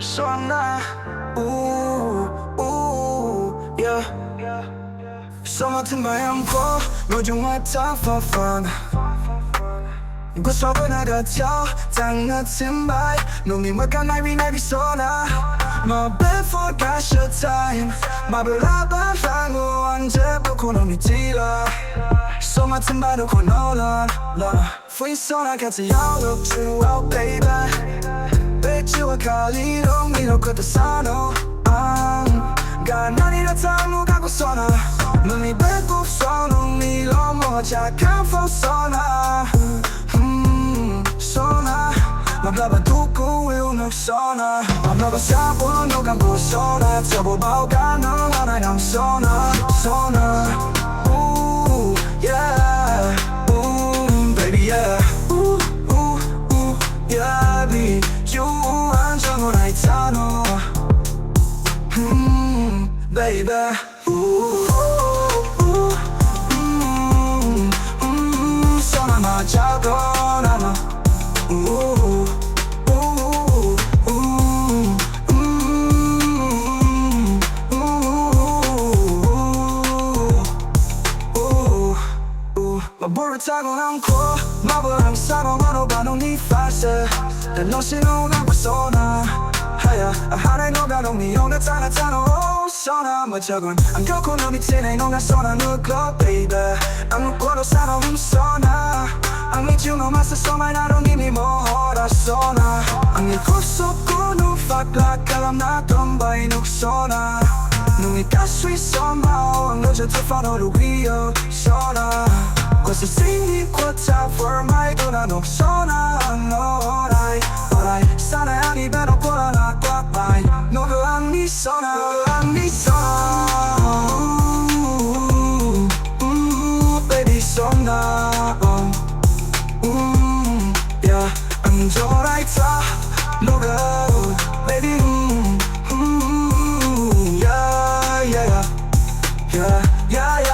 Sona, yeah. Something by uncle, no you want time for fun. Gusto ko na gatyaw, tangatin bay Nung ka na rinari sona Mabefore cash your time Mabalaban lang o anjebo ko nung itila Something by no ko nolan Fui sona gatyaw look true out baby Bet you a kalirong nilo ko tasano Ganani na tango kako sona Nung ibeko sonong nilo mo Chaka fo sona Sona Mablabatuko will no sona Mablabasapo no kampo sona Tsabobaw ka ng anay ng sona Sona yeah baby yeah yeah be you 안정 오라이 타노 baby Sona majago 나나 Boro tago 않고 마블랑 사방으로 가는 네 파세 난 너시노가 persona 하야 하나의 너가 넌네 오늘 타나타노 소나 멋쩍은 안 겪고 너 밑에 너가 소나 누구 baby 아무것도 사놓은 소나 I need you no matter so my I don't need me more sona Ang ikuso ko no fakla kalam na tombay nuksona Nung ikaswi somehow ang nojo to follow the wheel sona Cause the same equal time for my dona nuksona Alright, alright Sana ang ibero ko na nakwapay Nogo ang ni sona, ang ni sona Baby sona yeah, I'm alright, look out, baby, yeah, yeah, yeah, yeah, yeah.